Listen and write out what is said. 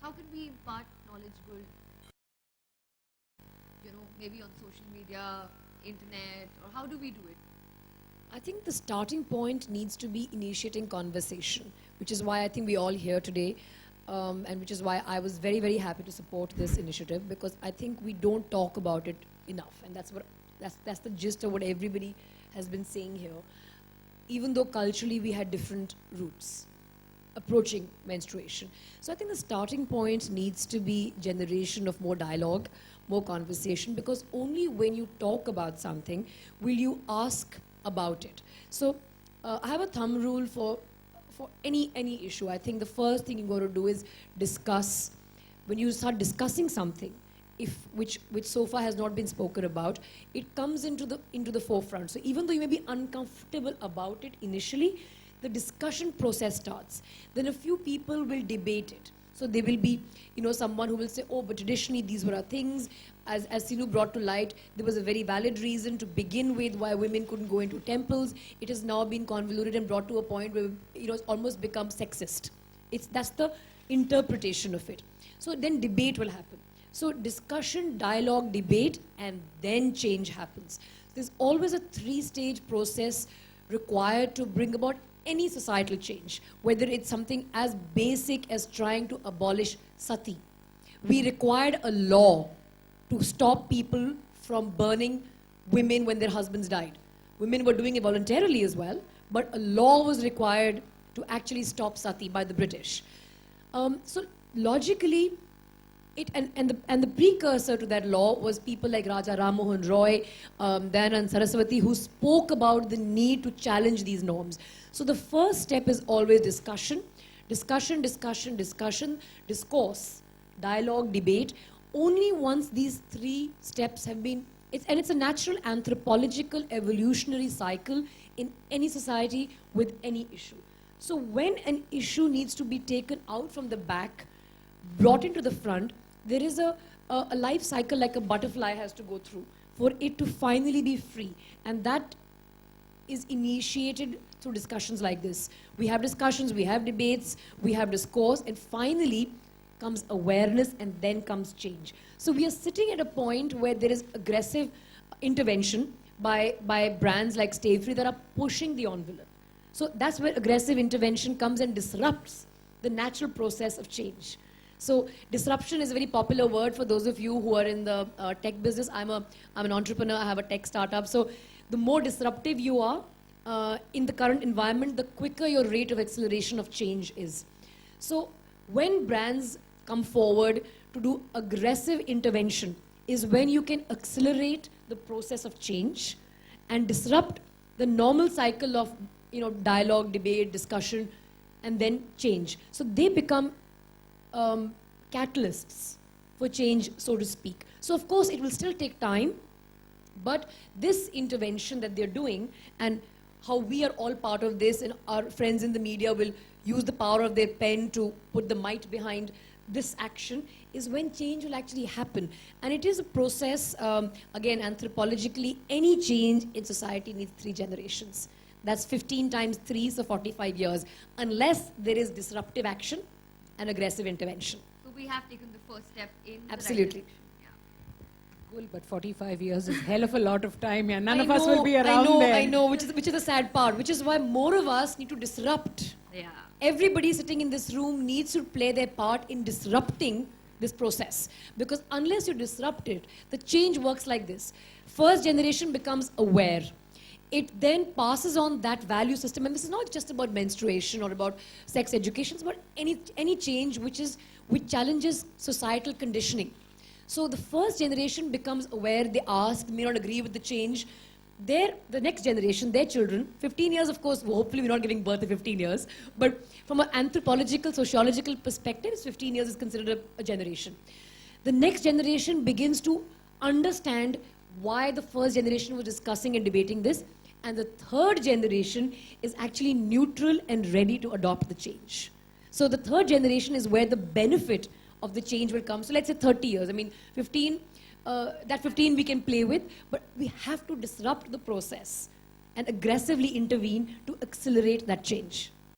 how can we impart knowledgeable, maybe on social media, internet, or how do we do it? I think the starting point needs to be initiating conversation, which is why I think we're all here today, and which is why I was very, very happy to support this initiative, because I think we don't talk about it enough, and that's the gist of what everybody has been saying here. Even though culturally we had different roots approaching menstruation. So I think the starting point needs to be generation of more dialogue, more conversation, because only when you talk about something will you ask about it. So I have a thumb rule for any issue. I think the first thing you got to do is discuss. When you start discussing something, which so far has not been spoken about, it comes into the forefront. So even though you may be uncomfortable about it initially, the discussion process starts. Then a few people will debate it. So there will be, someone who will say, oh, but traditionally these were our things. As Sinu brought to light, there was a very valid reason to begin with why women couldn't go into temples. It has now been convoluted and brought to a point where, it's almost become sexist. That's the interpretation of it. So then debate will happen. So discussion, dialogue, debate, and then change happens. There's always a 3-stage process required to bring about any societal change, whether it's something as basic as trying to abolish sati. We required a law to stop people from burning women when their husbands died. Women were doing it voluntarily as well, but a law was required to actually stop sati by the British. So logically, the precursor to that law was people like Raja Ram Mohan Roy, Dayanand Saraswati, who spoke about the need to challenge these norms. So the first step is always discussion, discourse, dialogue, debate. Only once these 3 steps have been, it's a natural anthropological evolutionary cycle in any society with any issue. So when an issue needs to be taken out from the back, brought into the front, there is a life cycle like a butterfly has to go through for it to finally be free. And that is initiated through discussions like this. We have discussions, we have debates, we have discourse, and finally comes awareness, and then comes change. So we are sitting at a point where there is aggressive intervention by brands like Stay Free that are pushing the envelope. So that's where aggressive intervention comes and disrupts the natural process of change. So disruption is a very popular word for those of you who are in the tech business. I'm an entrepreneur, I have a tech startup. So the more disruptive you are in the current environment, the quicker your rate of acceleration of change is. So when brands come forward to do aggressive intervention is when you can accelerate the process of change and disrupt the normal cycle of dialogue, debate, discussion, and then change. So they become catalysts for change, so to speak. So of course it will still take time, but this intervention that they're doing, and how we are all part of this, and our friends in the media will use the power of their pen to put the might behind this action, is when change will actually happen. And it is a process, again, anthropologically, any change in society needs 3 generations. That's 15 times 3, so 45 years, unless there is disruptive action and aggressive intervention. So we have taken the first step in Absolutely. the right direction. Cool, but 45 years is a hell of a lot of time. Yeah, none of us will be around there. I know, which is the sad part, which is why more of us need to disrupt. Yeah. Everybody sitting in this room needs to play their part in disrupting this process. Because unless you disrupt it, the change works like this. First generation becomes aware. It then passes on that value system. And this is not just about menstruation or about sex education. It's about any change which challenges societal conditioning. So the first generation becomes aware, they ask, may not agree with the change. The next generation, their children, 15 years, of course, hopefully we're not giving birth to 15 years, but from an anthropological, sociological perspective, 15 years is considered a generation. The next generation begins to understand why the first generation was discussing and debating this, and the third generation is actually neutral and ready to adopt the change. So the third generation is where the benefit of the change will come. So let's say 30 years. I mean, 15, that 15 we can play with, but we have to disrupt the process and aggressively intervene to accelerate that change.